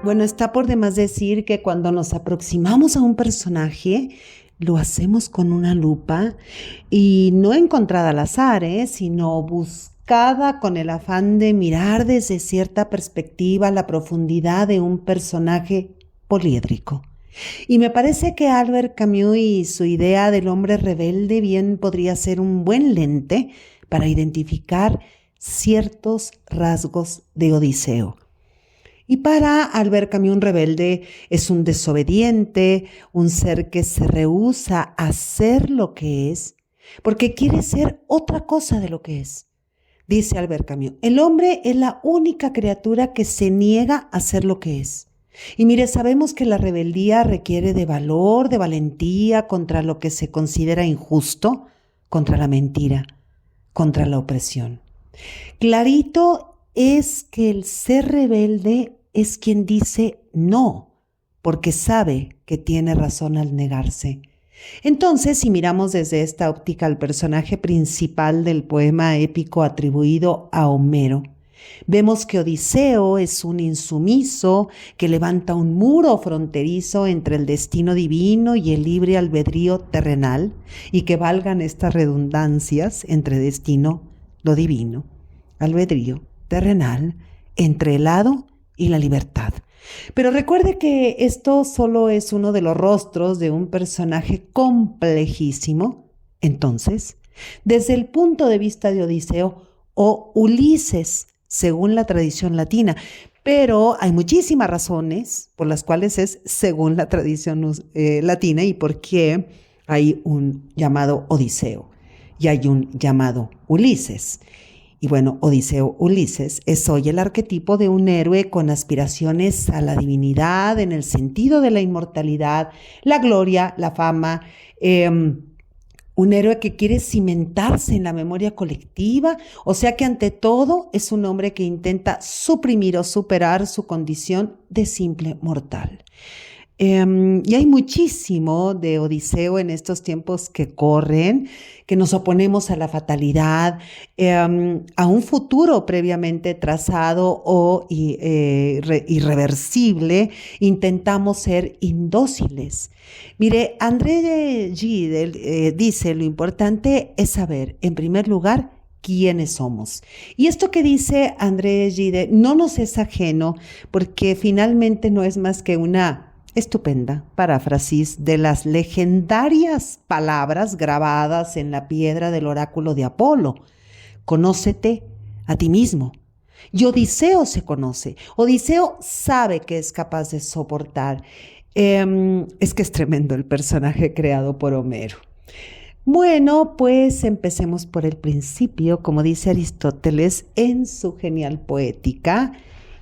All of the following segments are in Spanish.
Bueno, está por demás decir que cuando nos aproximamos a un personaje, lo hacemos con una lupa y no encontrada al azar, sino buscada con el afán de mirar desde cierta perspectiva la profundidad de un personaje poliédrico. Y me parece que Albert Camus y su idea del hombre rebelde bien podría ser un buen lente para identificar ciertos rasgos de Odiseo. Y para Albert Camus, un rebelde es un desobediente, un ser que se rehúsa a ser lo que es, porque quiere ser otra cosa de lo que es. Dice Albert Camus, el hombre es la única criatura que se niega a ser lo que es. Y mire, sabemos que la rebeldía requiere de valor, de valentía contra lo que se considera injusto, contra la mentira, contra la opresión. Clarito es que el ser rebelde es quien dice no, porque sabe que tiene razón al negarse. Entonces, si miramos desde esta óptica al personaje principal del poema épico atribuido a Homero, vemos que Odiseo es un insumiso que levanta un muro fronterizo entre el destino divino y el libre albedrío terrenal, y que valgan estas redundancias entre destino, lo divino, albedrío terrenal, entre el hado y la libertad. Pero recuerde que esto solo es uno de los rostros de un personaje complejísimo. Entonces, desde el punto de vista de Odiseo o Ulises, según la tradición latina, pero hay muchísimas razones por las cuales es según la tradición latina y por qué hay un llamado Odiseo y hay un llamado Ulises. Y bueno, Odiseo Ulises es hoy el arquetipo de un héroe con aspiraciones a la divinidad en el sentido de la inmortalidad, la gloria, la fama, un héroe que quiere cimentarse en la memoria colectiva, o sea que ante todo es un hombre que intenta suprimir o superar su condición de simple mortal. Y hay muchísimo de Odiseo en estos tiempos que corren, que nos oponemos a la fatalidad, a un futuro previamente trazado o irreversible, intentamos ser indóciles. Mire, André Gide dice, lo importante es saber, en primer lugar, quiénes somos. Y esto que dice André Gide no nos es ajeno, porque finalmente no es más que una estupenda paráfrasis de las legendarias palabras grabadas en la piedra del oráculo de Apolo. Conócete a ti mismo. Y Odiseo se conoce. Odiseo sabe que es capaz de soportar. Es que es tremendo el personaje creado por Homero. Bueno, pues empecemos por el principio, como dice Aristóteles en su genial Poética.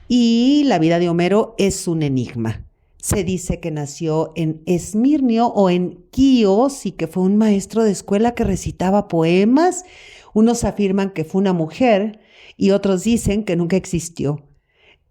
Y la vida de Homero es un enigma. Se dice que nació en Esmirnio o en Quíos y que fue un maestro de escuela que recitaba poemas. Unos afirman que fue una mujer y otros dicen que nunca existió.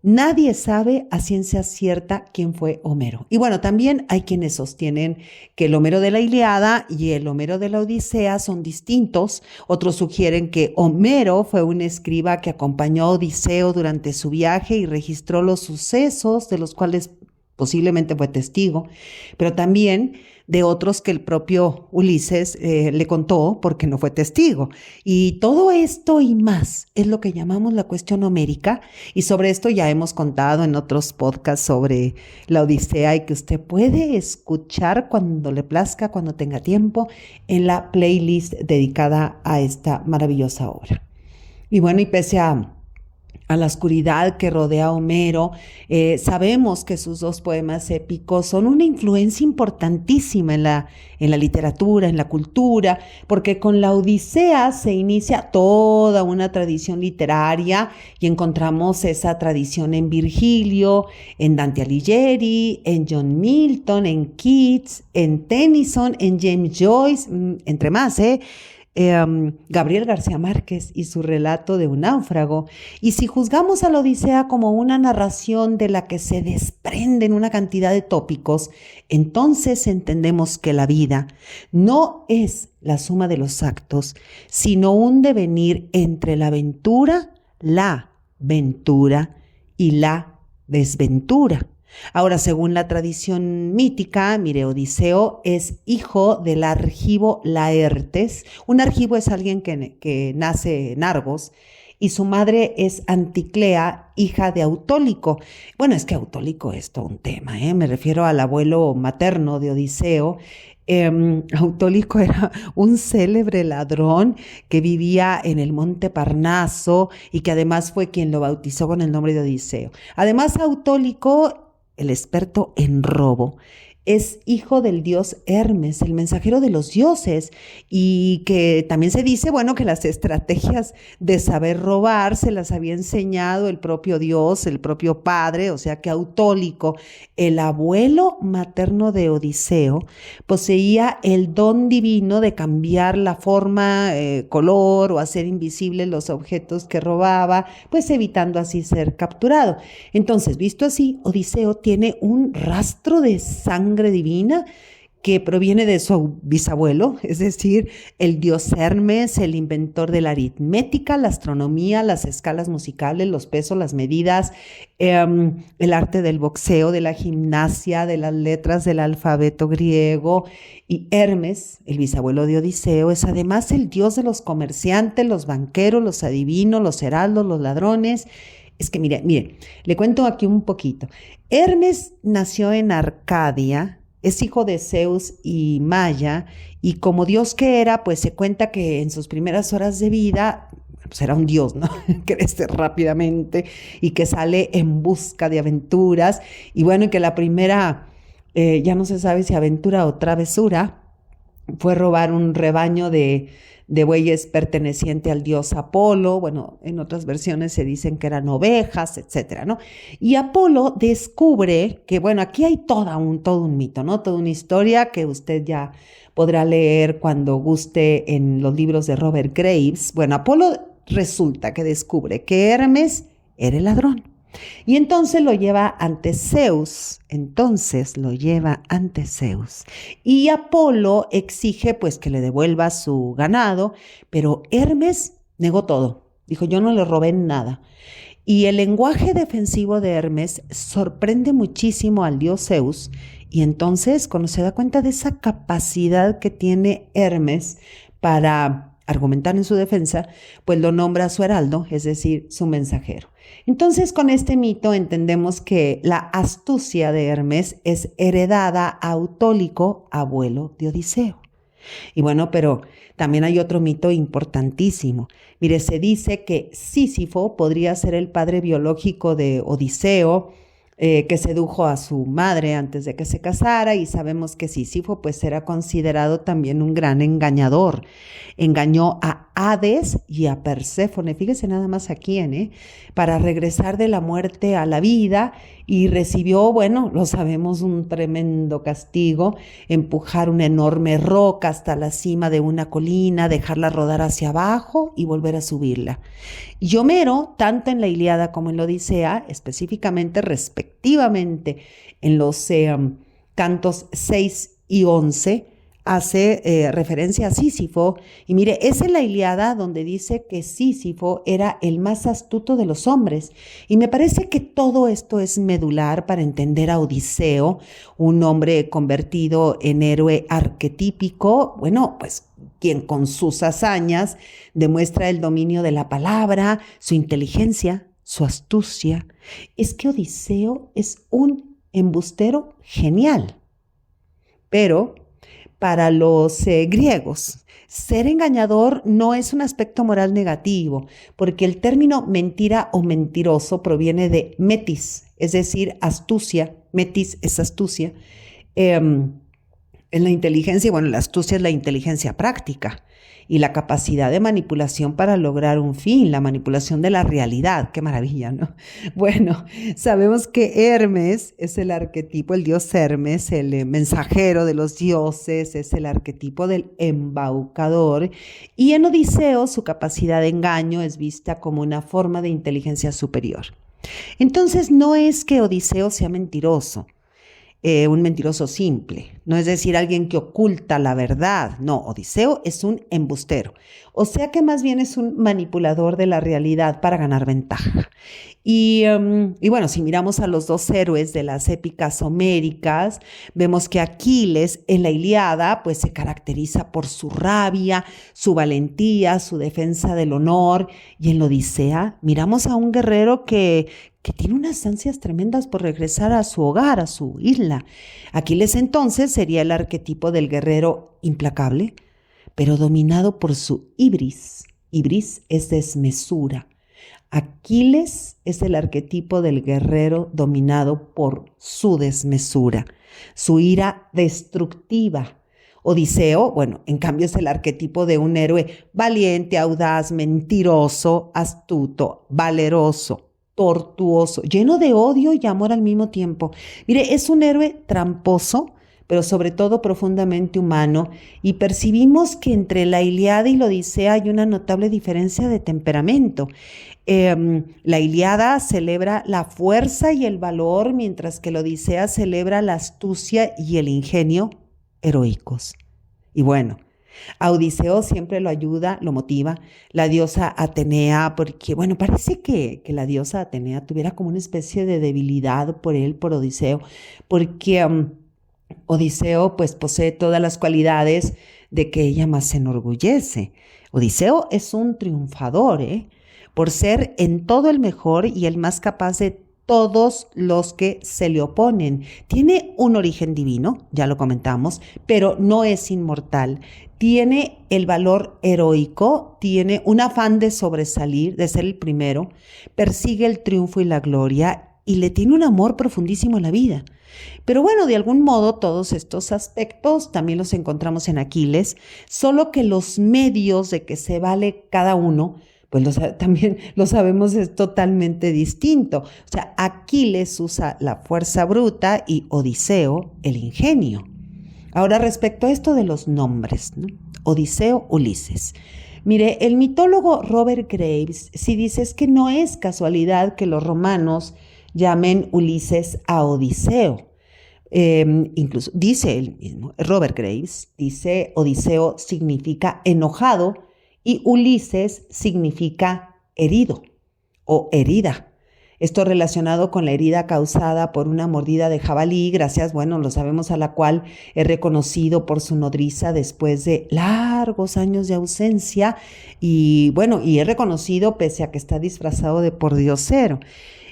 Nadie sabe a ciencia cierta quién fue Homero. Y bueno, también hay quienes sostienen que el Homero de la Ilíada y el Homero de la Odisea son distintos. Otros sugieren que Homero fue un escriba que acompañó a Odiseo durante su viaje y registró los sucesos de los cuales posiblemente fue testigo, pero también de otros que el propio Ulises le contó porque no fue testigo. Y todo esto y más es lo que llamamos la cuestión homérica, y sobre esto ya hemos contado en otros podcasts sobre la Odisea y que usted puede escuchar cuando le plazca, cuando tenga tiempo, en la playlist dedicada a esta maravillosa obra. Y bueno, y pese a la oscuridad que rodea a Homero, sabemos que sus dos poemas épicos son una influencia importantísima en la literatura, en la cultura, porque con la Odisea se inicia toda una tradición literaria y encontramos esa tradición en Virgilio, en Dante Alighieri, en John Milton, en Keats, en Tennyson, en James Joyce, entre más, Gabriel García Márquez y su relato de un náufrago. Y si juzgamos a la Odisea como una narración de la que se desprenden una cantidad de tópicos, entonces entendemos que la vida no es la suma de los actos, sino un devenir entre la aventura, la ventura y la desventura. Ahora, según la tradición mítica, mire, Odiseo es hijo del Argivo Laertes. Un Argivo es alguien que nace en Argos y su madre es Anticlea, hija de Autólico. Bueno, es que Autólico es todo un tema, ¿eh? Me refiero al abuelo materno de Odiseo. Autólico era un célebre ladrón que vivía en el monte Parnaso y que además fue quien lo bautizó con el nombre de Odiseo. Además, Autólico, el experto en robo, es hijo del dios Hermes, el mensajero de los dioses, y que también se dice, bueno, que las estrategias de saber robar se las había enseñado el propio Dios, el propio padre, o sea que Autólico, el abuelo materno de Odiseo, poseía el don divino de cambiar la forma, color o hacer invisibles los objetos que robaba, pues evitando así ser capturado. Entonces, visto así, Odiseo tiene un rastro de sangre divina que proviene de su bisabuelo, es decir, el dios Hermes, el inventor de la aritmética, la astronomía, las escalas musicales, los pesos, las medidas, el arte del boxeo, de la gimnasia, de las letras del alfabeto griego. Y Hermes, el bisabuelo de Odiseo, es además el dios de los comerciantes, los banqueros, los adivinos, los heraldos, los ladrones. Es que mire, le cuento aquí un poquito. Hermes nació en Arcadia, es hijo de Zeus y Maya, y como dios que era, pues se cuenta que en sus primeras horas de vida, pues era un dios, ¿no? Crece rápidamente y que sale en busca de aventuras, y bueno, y que la primera, ya no se sabe si aventura o travesura, fue robar un rebaño de bueyes perteneciente al dios Apolo. Bueno, en otras versiones se dicen que eran ovejas, etcétera, ¿no? Y Apolo descubre que, bueno, aquí hay todo un mito, ¿no? Toda una historia que usted ya podrá leer cuando guste en los libros de Robert Graves. Bueno, Apolo resulta que descubre que Hermes era el ladrón. Y entonces lo lleva ante Zeus, y Apolo exige pues que le devuelva su ganado, pero Hermes negó todo, dijo yo no le robé nada. Y el lenguaje defensivo de Hermes sorprende muchísimo al dios Zeus, y entonces cuando se da cuenta de esa capacidad que tiene Hermes para argumentar en su defensa, pues lo nombra su heraldo, es decir, su mensajero. Entonces, con este mito entendemos que la astucia de Hermes es heredada a Autólico, abuelo de Odiseo. Y bueno, pero también hay otro mito importantísimo. Mire, se dice que Sísifo podría ser el padre biológico de Odiseo, que sedujo a su madre antes de que se casara, y sabemos que Sísifo pues era considerado también un gran engañador. Engañó a Hades y a Perséfone, fíjese nada más a quién, para regresar de la muerte a la vida, y recibió, bueno, lo sabemos, un tremendo castigo: empujar una enorme roca hasta la cima de una colina, dejarla rodar hacia abajo y volver a subirla. Y Homero, tanto en la Ilíada como en la Odisea, específicamente respectivamente en los cantos 6 y 11, hace referencia a Sísifo. Y mire, es en la Ilíada donde dice que Sísifo era el más astuto de los hombres. Y me parece que todo esto es medular para entender a Odiseo, un hombre convertido en héroe arquetípico, bueno, pues quien con sus hazañas demuestra el dominio de la palabra, su inteligencia, su astucia. Es que Odiseo es un embustero genial. Pero para los griegos, ser engañador no es un aspecto moral negativo, porque el término mentira o mentiroso proviene de metis, es decir, astucia. Metis es astucia. En la inteligencia, bueno, la astucia es la inteligencia práctica y la capacidad de manipulación para lograr un fin, la manipulación de la realidad. ¡Qué maravilla!, ¿no? Bueno, sabemos que Hermes es el arquetipo, el dios Hermes, el mensajero de los dioses, es el arquetipo del embaucador, y en Odiseo su capacidad de engaño es vista como una forma de inteligencia superior. Entonces no es que Odiseo sea mentiroso. un mentiroso simple, no es decir, alguien que oculta la verdad. No, Odiseo es un embustero, o sea que más bien es un manipulador de la realidad para ganar ventaja. Y bueno, si miramos a los dos héroes de las épicas homéricas, vemos que Aquiles en la Ilíada pues se caracteriza por su rabia, su valentía, su defensa del honor, y en la Odisea miramos a un guerrero que tiene unas ansias tremendas por regresar a su hogar, a su isla. Aquiles entonces sería el arquetipo del guerrero implacable, pero dominado por su ibris. Ibris es desmesura. Aquiles es el arquetipo del guerrero dominado por su desmesura, su ira destructiva. Odiseo, bueno, en cambio es el arquetipo de un héroe valiente, audaz, mentiroso, astuto, valeroso, tortuoso, lleno de odio y amor al mismo tiempo. Mire, es un héroe tramposo, pero sobre todo profundamente humano, y percibimos que entre la Ilíada y la Odisea hay una notable diferencia de temperamento. La Ilíada celebra la fuerza y el valor, mientras que la Odisea celebra la astucia y el ingenio heroicos. Y bueno, a Odiseo siempre lo ayuda, lo motiva la diosa Atenea, porque bueno, parece que la diosa Atenea tuviera como una especie de debilidad por él, por Odiseo, porque Odiseo pues posee todas las cualidades de que ella más se enorgullece. Odiseo es un triunfador, por ser en todo el mejor y el más capaz de todos los que se le oponen. Tiene un origen divino, ya lo comentamos, pero no es inmortal. Tiene el valor heroico, tiene un afán de sobresalir, de ser el primero, persigue el triunfo y la gloria y le tiene un amor profundísimo a la vida. Pero bueno, de algún modo todos estos aspectos también los encontramos en Aquiles, solo que los medios de que se vale cada uno pues también lo sabemos, es totalmente distinto. O sea, Aquiles usa la fuerza bruta y Odiseo el ingenio. Ahora, respecto a esto de los nombres, ¿no? Odiseo, Ulises. Mire, el mitólogo Robert Graves sí dice es que no es casualidad que los romanos llamen Ulises a Odiseo. Incluso dice él mismo, Robert Graves, dice Odiseo significa enojado, y Ulises significa herido o herida. Esto relacionado con la herida causada por una mordida de jabalí, gracias, bueno, lo sabemos, a la cual es reconocido por su nodriza después de largos años de ausencia y bueno, y es reconocido pese a que está disfrazado de pordiosero.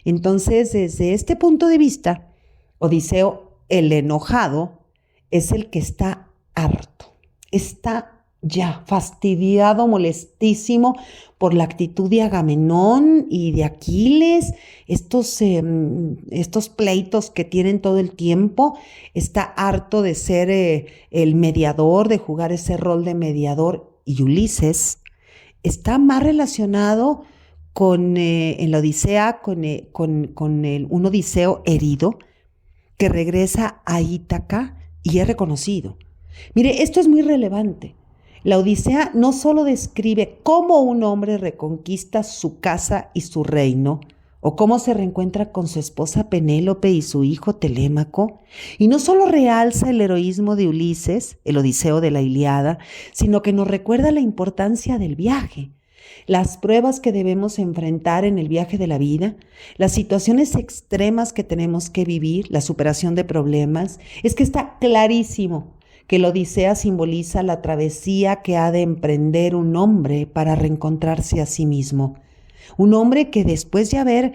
Entonces, desde este punto de vista, Odiseo, el enojado, es el que está harto, está ya fastidiado, molestísimo por la actitud de Agamenón y de Aquiles, estos pleitos que tienen todo el tiempo. Está harto de ser el mediador, de jugar ese rol de mediador. Y Ulises está más relacionado con en la Odisea, con un Odiseo herido que regresa a Ítaca y es reconocido. Mire, esto es muy relevante. La Odisea no solo describe cómo un hombre reconquista su casa y su reino, o cómo se reencuentra con su esposa Penélope y su hijo Telémaco, y no solo realza el heroísmo de Ulises, el Odiseo de la Ilíada, sino que nos recuerda la importancia del viaje, las pruebas que debemos enfrentar en el viaje de la vida, las situaciones extremas que tenemos que vivir, la superación de problemas. Es que está clarísimo que la Odisea simboliza la travesía que ha de emprender un hombre para reencontrarse a sí mismo. Un hombre que después de haber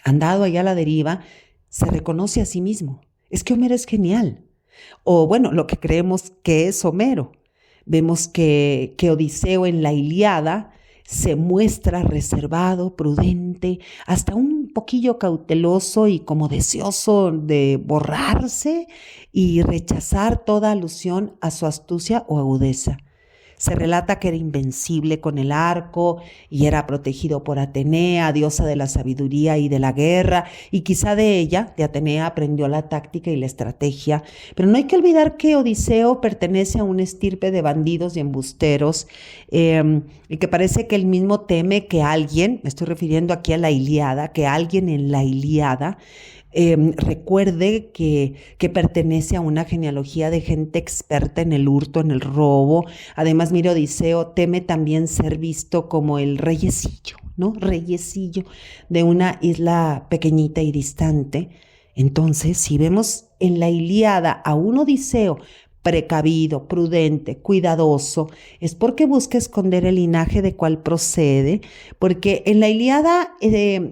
andado allá a la deriva, se reconoce a sí mismo. Es que Homero es genial. O bueno, lo que creemos que es Homero. Vemos que Odiseo en la Ilíada se muestra reservado, prudente, hasta un poquillo cauteloso y como deseoso de borrarse y rechazar toda alusión a su astucia o agudeza. Se relata que era invencible con el arco y era protegido por Atenea, diosa de la sabiduría y de la guerra, y quizá de ella, de Atenea, aprendió la táctica y la estrategia. Pero no hay que olvidar que Odiseo pertenece a una estirpe de bandidos y embusteros, y que parece que él mismo teme que alguien, me estoy refiriendo aquí a la Ilíada, que alguien en la Ilíada recuerde que pertenece a una genealogía de gente experta en el hurto, en el robo. Además, mire, Odiseo teme también ser visto como el reyecillo, ¿no? Reyecillo de una isla pequeñita y distante. Entonces, si vemos en la Ilíada a un Odiseo precavido, prudente, cuidadoso, es porque busca esconder el linaje de cual procede, porque en la Ilíada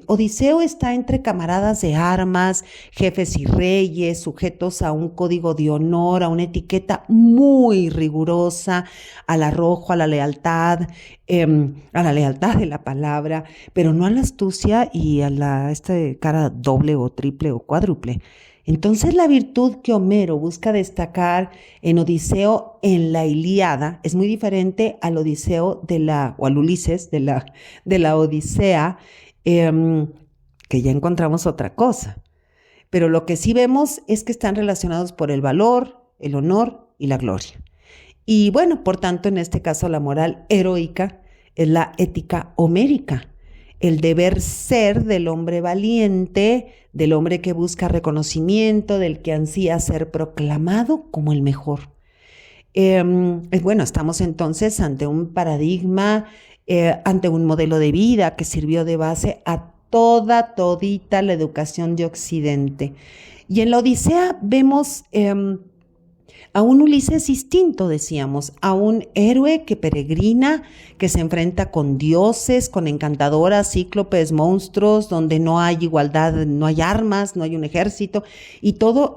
Odiseo está entre camaradas de armas, jefes y reyes, sujetos a un código de honor, a una etiqueta muy rigurosa, al arrojo, a la lealtad de la palabra, pero no a la astucia y a esta cara doble o triple o cuádruple. Entonces la virtud que Homero busca destacar en Odiseo en la Ilíada es muy diferente al Odiseo o al Ulises de la Odisea, que ya encontramos otra cosa. Pero lo que sí vemos es que están relacionados por el valor, el honor y la gloria. Y bueno, por tanto, en este caso la moral heroica es la ética homérica. El deber ser del hombre valiente, del hombre que busca reconocimiento, del que ansía ser proclamado como el mejor. Bueno, estamos entonces ante un paradigma, ante un modelo de vida que sirvió de base a todita la educación de Occidente. Y en la Odisea vemos a un Ulises distinto, decíamos, a un héroe que peregrina, que se enfrenta con dioses, con encantadoras, cíclopes, monstruos, donde no hay igualdad, no hay armas, no hay un ejército, y todo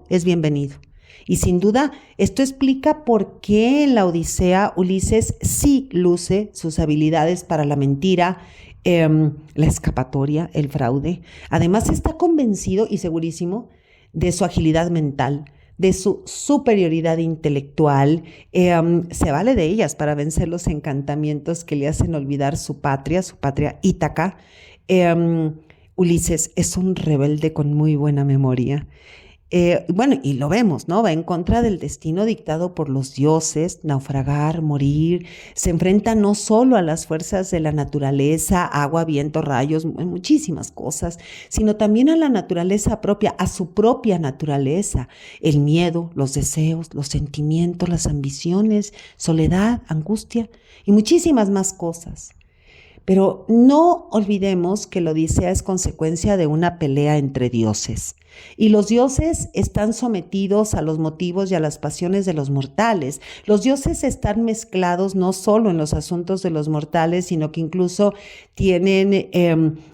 es bienvenido. Y sin duda, esto explica por qué en la Odisea Ulises sí luce sus habilidades para la mentira, la escapatoria, el fraude. Además, está convencido y segurísimo de su agilidad mental, de su superioridad intelectual, se vale de ellas para vencer los encantamientos que le hacen olvidar su patria Ítaca. Ulises es un rebelde con muy buena memoria. Bueno, y lo vemos, ¿no? Va en contra del destino dictado por los dioses, naufragar, morir. Se enfrenta no solo a las fuerzas de la naturaleza, agua, viento, rayos, muchísimas cosas, sino también a la naturaleza propia, a su propia naturaleza. El miedo, los deseos, los sentimientos, las ambiciones, soledad, angustia y muchísimas más cosas. Pero no olvidemos que la Odisea es consecuencia de una pelea entre dioses. Y los dioses están sometidos a los motivos y a las pasiones de los mortales. Los dioses están mezclados no solo en los asuntos de los mortales, sino que incluso tienen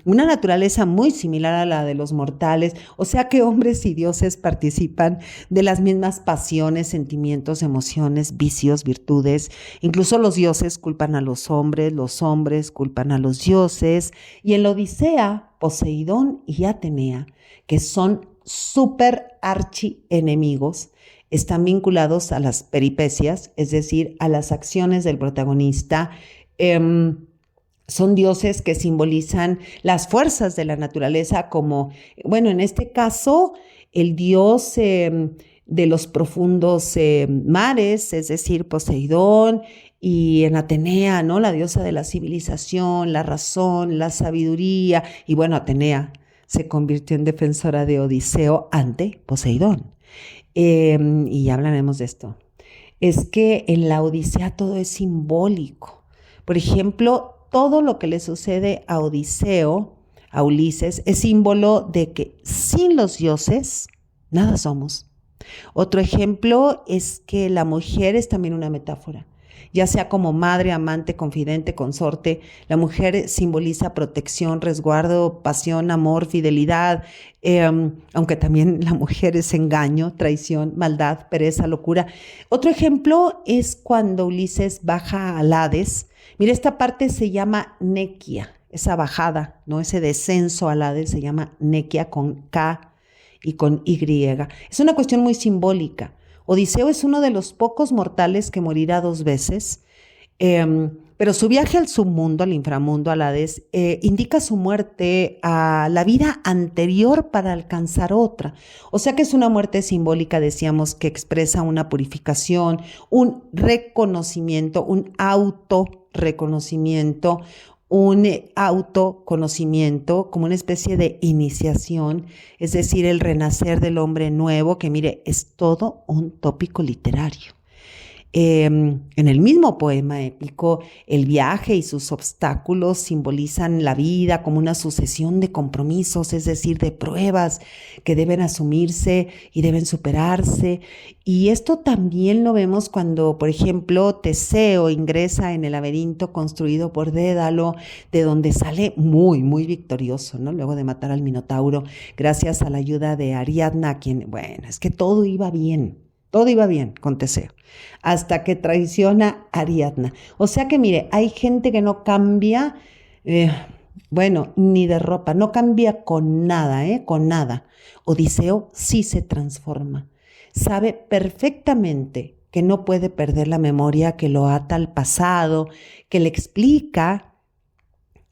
una naturaleza muy similar a la de los mortales. O sea que hombres y dioses participan de las mismas pasiones, sentimientos, emociones, vicios, virtudes. Incluso los dioses culpan a los hombres culpan a los dioses. Y en la Odisea, Poseidón y Atenea, que son súper archienemigos, están vinculados a las peripecias, es decir, a las acciones del protagonista. Son dioses que simbolizan las fuerzas de la naturaleza como, bueno, en este caso, el dios de los profundos mares, es decir, Poseidón, y en Atenea, ¿no? La diosa de la civilización, la razón, la sabiduría, y bueno, Atenea se convirtió en defensora de Odiseo ante Poseidón. Y ya hablaremos de esto. Es que en la Odisea todo es simbólico. Por ejemplo, todo lo que le sucede a Odiseo, a Ulises, es símbolo de que sin los dioses, nada somos. Otro ejemplo es que la mujer es también una metáfora. Ya sea como madre, amante, confidente, consorte, la mujer simboliza protección, resguardo, pasión, amor, fidelidad, aunque también la mujer es engaño, traición, maldad, pereza, locura. Otro ejemplo es cuando Ulises baja al Hades. Mira, esta parte se llama nequia, esa bajada, ¿no? Ese descenso al Hades se llama nequia con K y con Y. Es una cuestión muy simbólica. Odiseo es uno de los pocos mortales que morirá 2 veces, pero su viaje al submundo, al inframundo, al Hades, indica su muerte a la vida anterior para alcanzar otra. O sea que es una muerte simbólica, decíamos, que expresa una purificación, un reconocimiento, un autorreconocimiento, un autoconocimiento, como una especie de iniciación, es decir, el renacer del hombre nuevo, que mire, es todo un tópico literario. En el mismo poema épico, el viaje y sus obstáculos simbolizan la vida como una sucesión de compromisos, es decir, de pruebas que deben asumirse y deben superarse. Y esto también lo vemos cuando, por ejemplo, Teseo ingresa en el laberinto construido por Dédalo, de donde sale muy, muy victorioso, ¿no? Luego de matar al Minotauro, gracias a la ayuda de Ariadna, bueno, es que todo iba bien. Todo iba bien con Teseo, hasta que traiciona a Ariadna. O sea que mire, hay gente que no cambia, ni de ropa, no cambia con nada, con nada. Odiseo sí se transforma. Sabe perfectamente que no puede perder la memoria que lo ata al pasado, que le explica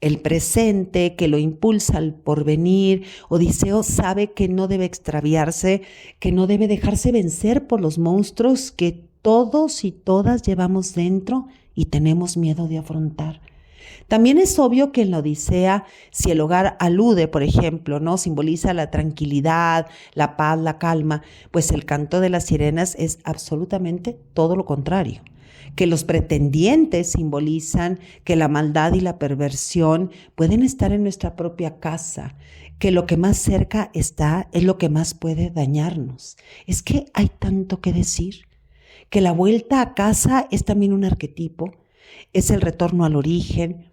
el presente, que lo impulsa al porvenir. Odiseo sabe que no debe extraviarse, que no debe dejarse vencer por los monstruos que todos y todas llevamos dentro y tenemos miedo de afrontar. También es obvio que en la Odisea, si el hogar alude, por ejemplo, ¿no? Simboliza la tranquilidad, la paz, la calma, pues el canto de las sirenas es absolutamente todo lo contrario. Que los pretendientes simbolizan que la maldad y la perversión pueden estar en nuestra propia casa, que lo que más cerca está es lo que más puede dañarnos. Es que hay tanto que decir, que la vuelta a casa es también un arquetipo, es el retorno al origen,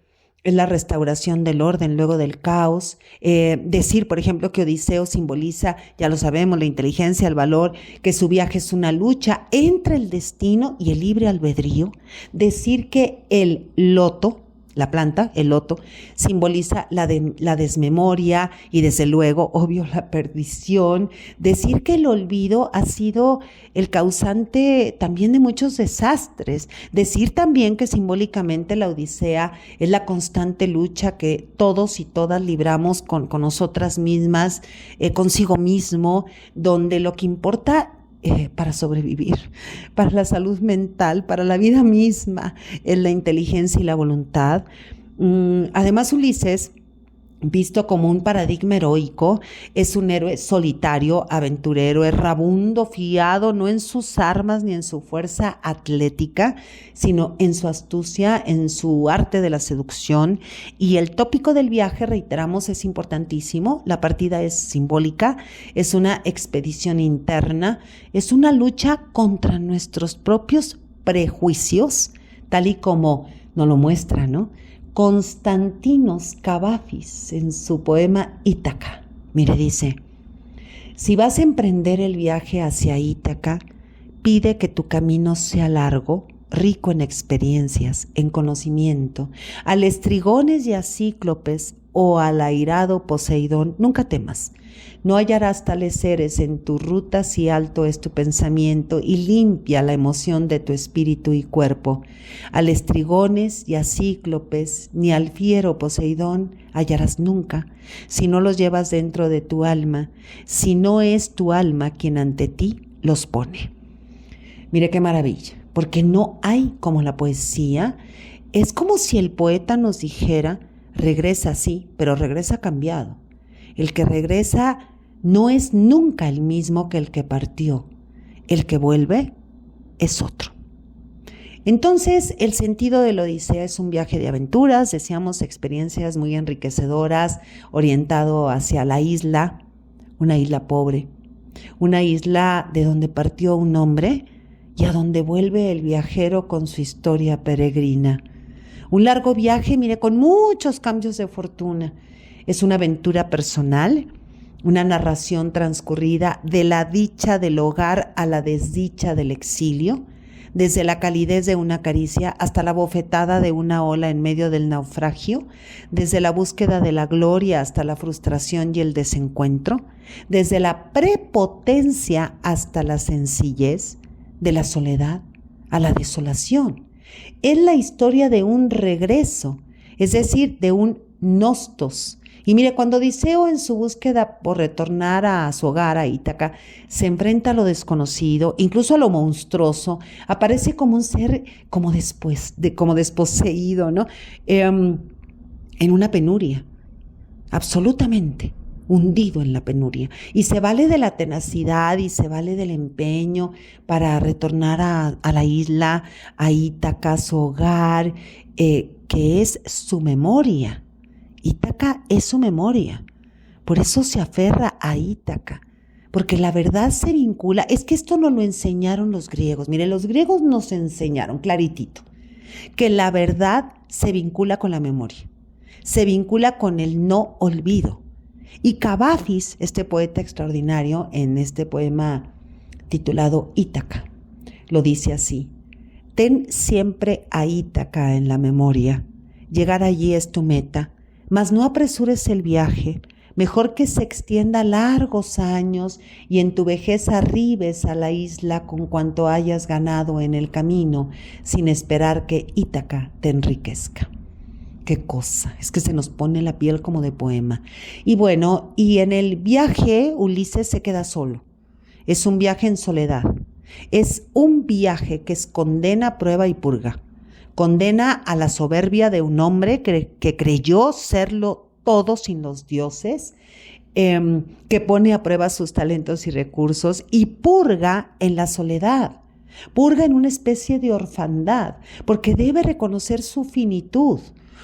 es la restauración del orden luego del caos. Decir, por ejemplo, que Odiseo simboliza, ya lo sabemos, la inteligencia, el valor, que su viaje es una lucha entre el destino y el libre albedrío. Decir que el loto, la planta, el loto, simboliza la desmemoria y desde luego, obvio, la perdición. Decir que el olvido ha sido el causante también de muchos desastres. Decir también que simbólicamente la Odisea es la constante lucha que todos y todas libramos con nosotras mismas, consigo mismo, donde lo que importa para sobrevivir, para la salud mental, para la vida misma, es la inteligencia y la voluntad. Además, Ulises, visto como un paradigma heroico, es un héroe solitario, aventurero, errabundo, fiado no en sus armas ni en su fuerza atlética, sino en su astucia, en su arte de la seducción. Y el tópico del viaje, reiteramos, es importantísimo. La partida es simbólica, es una expedición interna, es una lucha contra nuestros propios prejuicios, tal y como nos lo muestra, ¿no? Constantinos Cavafis en su poema Ítaca. Mire, dice: si vas a emprender el viaje hacia Ítaca, pide que tu camino sea largo, rico en experiencias, en conocimiento. Al Estrigones y a Cíclopes o al airado Poseidón, nunca temas. No hallarás tales seres en tu ruta si alto es tu pensamiento y limpia la emoción de tu espíritu y cuerpo. Al Estrigones y a Cíclopes ni al fiero Poseidón hallarás nunca, si no los llevas dentro de tu alma, si no es tu alma quien ante ti los pone. Mire qué maravilla, porque no hay como la poesía. Es como si el poeta nos dijera: regresa sí, pero regresa cambiado. El que regresa no es nunca el mismo que el que partió. El que vuelve es otro. Entonces, el sentido de la Odisea es un viaje de aventuras, deseamos experiencias muy enriquecedoras, orientado hacia la isla, una isla pobre, una isla de donde partió un hombre y a donde vuelve el viajero con su historia peregrina. Un largo viaje, mire, con muchos cambios de fortuna. Es una aventura personal, una narración transcurrida de la dicha del hogar a la desdicha del exilio, desde la calidez de una caricia hasta la bofetada de una ola en medio del naufragio, desde la búsqueda de la gloria hasta la frustración y el desencuentro, desde la prepotencia hasta la sencillez, de la soledad a la desolación. Es la historia de un regreso, es decir, de un nostos. Y mire, cuando Odiseo, en su búsqueda por retornar a su hogar, a Ítaca, se enfrenta a lo desconocido, incluso a lo monstruoso, aparece como un ser como desposeído, ¿no? en una penuria, absolutamente hundido en la penuria. Y se vale de la tenacidad y se vale del empeño para retornar a la isla, a Ítaca, su hogar, que es su memoria. Ítaca es su memoria. Por eso se aferra a Ítaca. Porque la verdad se vincula, es que esto no lo enseñaron los griegos. Mire, los griegos nos enseñaron claritito que la verdad se vincula con la memoria, se vincula con el no olvido. Y Cavafis, este poeta extraordinario, en este poema titulado Ítaca, lo dice así: ten siempre a Ítaca en la memoria, llegar allí es tu meta, mas no apresures el viaje. Mejor que se extienda largos años y en tu vejez arribes a la isla con cuanto hayas ganado en el camino, sin esperar que Ítaca te enriquezca. Qué cosa, es que se nos pone la piel como de poema. Y bueno, y en el viaje Ulises se queda solo. Es un viaje en soledad. Es un viaje que es condena, prueba y purga. Condena a la soberbia de un hombre que creyó serlo todo sin los dioses, que pone a prueba sus talentos y recursos, y purga en la soledad, purga en una especie de orfandad, porque debe reconocer su finitud.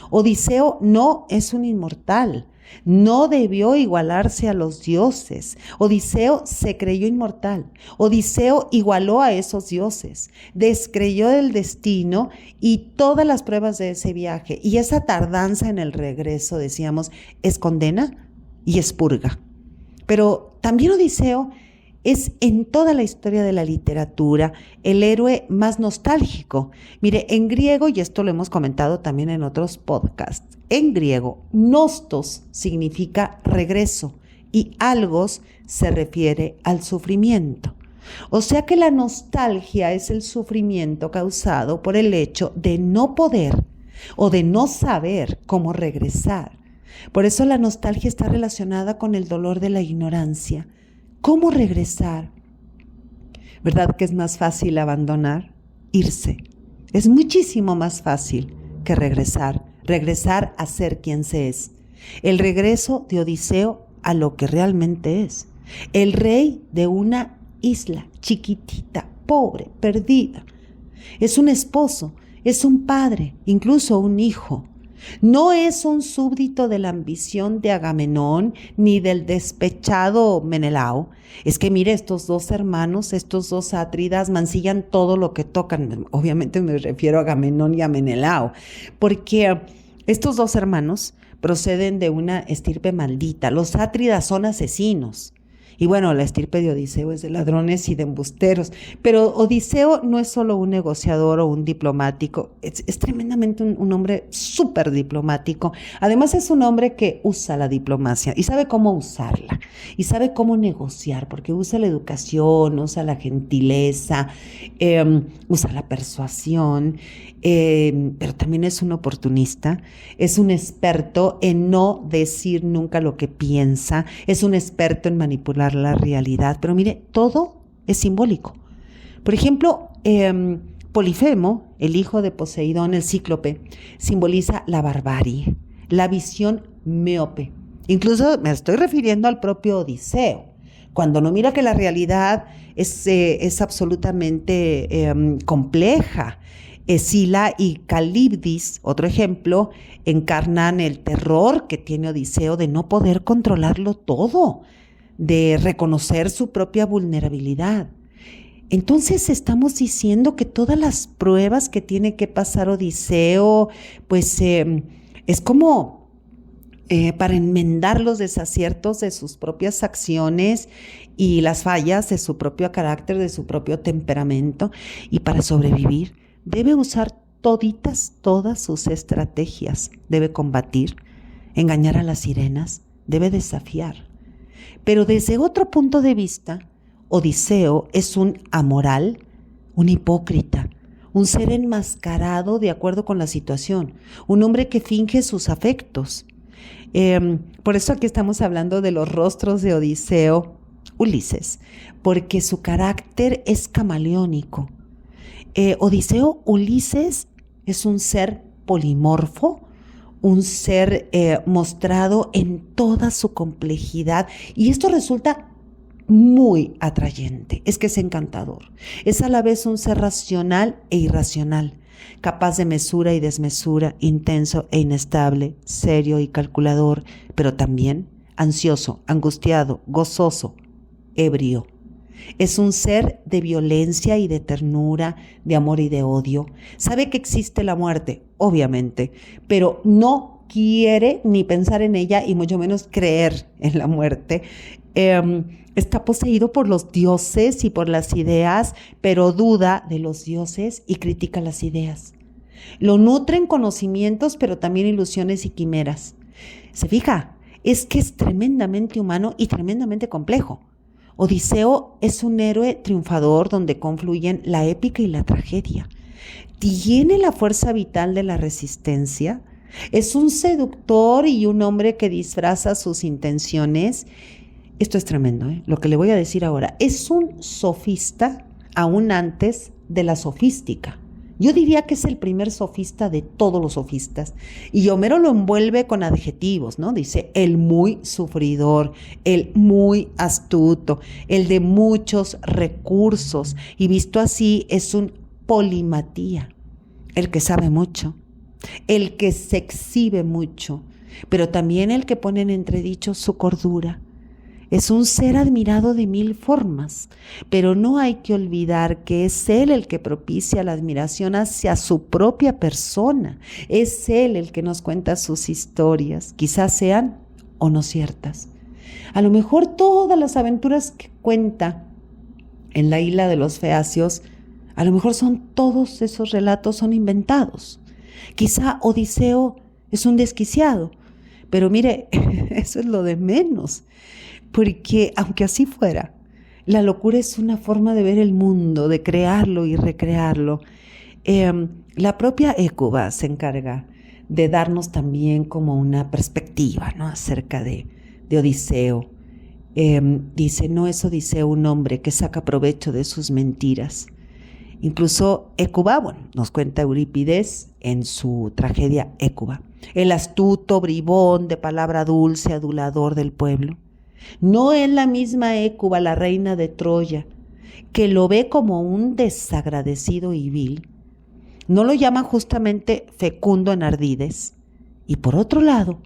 Odiseo no es un inmortal, no debió igualarse a los dioses. Odiseo se creyó inmortal. Odiseo igualó a esos dioses, descreyó del destino y todas las pruebas de ese viaje. Y esa tardanza en el regreso, decíamos, es condena y es purga. Pero también Odiseo es en toda la historia de la literatura el héroe más nostálgico. Mire, en griego, y esto lo hemos comentado también en otros podcasts, en griego, nostos significa regreso y algos se refiere al sufrimiento. O sea que la nostalgia es el sufrimiento causado por el hecho de no poder o de no saber cómo regresar. Por eso la nostalgia está relacionada con el dolor de la ignorancia. ¿Cómo regresar? ¿Verdad que es más fácil abandonar? Irse. Es muchísimo más fácil que regresar a ser quien se es. El regreso de Odiseo a lo que realmente es. El rey de una isla chiquitita, pobre, perdida. Es un esposo, es un padre, incluso un hijo. No es un súbdito de la ambición de Agamenón ni del despechado Menelao. Es que mire, estos dos hermanos, estos dos Atridas mancillan todo lo que tocan. Obviamente me refiero a Agamenón y a Menelao, porque estos dos hermanos proceden de una estirpe maldita. Los Atridas son asesinos. Y bueno, la estirpe de Odiseo es de ladrones y de embusteros, pero Odiseo no es solo un negociador o un diplomático, es tremendamente un hombre súper diplomático. Además es un hombre que usa la diplomacia y sabe cómo usarla, y sabe cómo negociar, porque usa la educación, usa la gentileza, usa la persuasión, pero también es un oportunista, es un experto en no decir nunca lo que piensa, es un experto en manipular la realidad, pero mire, todo es simbólico. Por ejemplo, Polifemo, el hijo de Poseidón, el cíclope, simboliza la barbarie, la visión miope. Incluso me estoy refiriendo al propio Odiseo, cuando no mira que la realidad es absolutamente compleja. Escila y Calibdis, otro ejemplo, encarnan el terror que tiene Odiseo de no poder controlarlo todo, de reconocer su propia vulnerabilidad. Entonces estamos diciendo que todas las pruebas que tiene que pasar Odiseo, pues es como para enmendar los desaciertos de sus propias acciones y las fallas de su propio carácter, de su propio temperamento, y para sobrevivir debe usar todas sus estrategias. Debe combatir, engañar a las sirenas, debe desafiar. Pero desde otro punto de vista, Odiseo es un amoral, un hipócrita, un ser enmascarado de acuerdo con la situación, un hombre que finge sus afectos. Por eso aquí estamos hablando de los rostros de Odiseo, Ulises, porque su carácter es camaleónico. Odiseo, Ulises, es un ser polimorfo, un ser mostrado en toda su complejidad, y esto resulta muy atrayente, es que es encantador. Es a la vez un ser racional e irracional, capaz de mesura y desmesura, intenso e inestable, serio y calculador, pero también ansioso, angustiado, gozoso, ebrio. Es un ser de violencia y de ternura, de amor y de odio. Sabe que existe la muerte, obviamente, pero no quiere ni pensar en ella y mucho menos creer en la muerte. Está poseído por los dioses y por las ideas, pero duda de los dioses y critica las ideas. Lo nutren conocimientos, pero también ilusiones y quimeras. ¿Se fija? Es que es tremendamente humano y tremendamente complejo. Odiseo es un héroe triunfador donde confluyen la épica y la tragedia. Tiene la fuerza vital de la resistencia. Es un seductor y un hombre que disfraza sus intenciones. Esto es tremendo, lo que le voy a decir ahora. Es un sofista aún antes de la sofística. Yo diría que es el primer sofista de todos los sofistas. Y Homero lo envuelve con adjetivos, ¿no? Dice, el muy sufridor, el muy astuto, el de muchos recursos. Y visto así, es un polimatía, el que sabe mucho, el que se exhibe mucho, pero también el que pone en entredicho su cordura. Es un ser admirado de mil formas, pero no hay que olvidar que es él el que propicia la admiración hacia su propia persona. Es él el que nos cuenta sus historias, quizás sean o no ciertas. A lo mejor todas las aventuras que cuenta en la isla de los Feacios, a lo mejor todos esos relatos son inventados. Quizá Odiseo es un desquiciado, pero mire, eso es lo de menos. Porque aunque así fuera, la locura es una forma de ver el mundo, de crearlo y recrearlo. La propia Hécuba se encarga de darnos también como una perspectiva, ¿no?, acerca de Odiseo. Dice, no es Odiseo un hombre que saca provecho de sus mentiras. Incluso Hécuba, nos cuenta Eurípides en su tragedia Hécuba, el astuto bribón de palabra dulce, adulador del pueblo. No es la misma Hécuba, la reina de Troya, que lo ve como un desagradecido y vil. No lo llama justamente fecundo en ardides. Y por otro lado,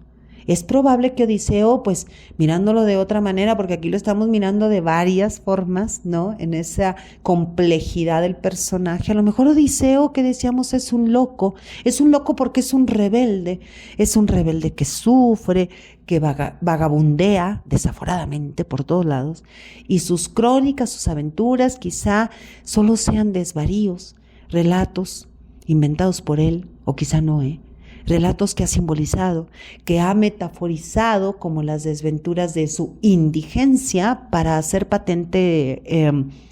es probable que Odiseo, mirándolo de otra manera, porque aquí lo estamos mirando de varias formas, ¿no?, en esa complejidad del personaje. A lo mejor Odiseo, que decíamos, es un loco porque es un rebelde que sufre, que vagabundea desaforadamente por todos lados, y sus crónicas, sus aventuras quizá solo sean desvaríos, relatos inventados por él, o quizá no, relatos que ha simbolizado, que ha metaforizado como las desventuras de su indigencia para hacer patente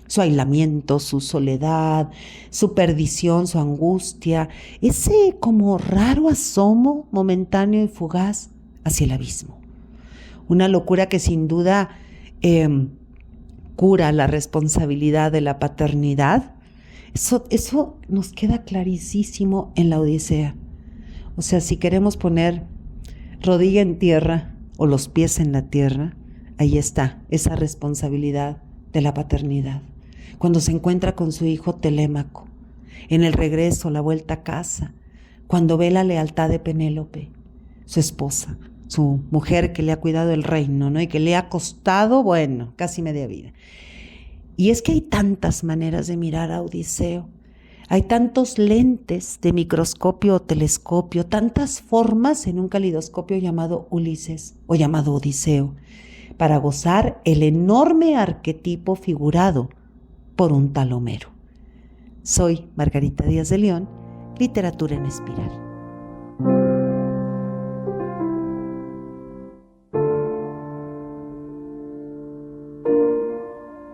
su aislamiento, su soledad, su perdición, su angustia, ese como raro asomo momentáneo y fugaz hacia el abismo. Una locura que sin duda cura la responsabilidad de la paternidad. Eso nos queda clarísimo en la Odisea. O sea, si queremos poner rodilla en tierra o los pies en la tierra, ahí está esa responsabilidad de la paternidad. Cuando se encuentra con su hijo Telémaco, en el regreso, la vuelta a casa, cuando ve la lealtad de Penélope, su esposa, su mujer que le ha cuidado el reino, ¿no?, y que le ha costado, casi media vida. Y es que hay tantas maneras de mirar a Odiseo. Hay tantos lentes de microscopio o telescopio, tantas formas en un calidoscopio llamado Ulises o llamado Odiseo, para gozar el enorme arquetipo figurado por un tal Homero. Soy Margarita Díaz de León, Literatura en Espiral.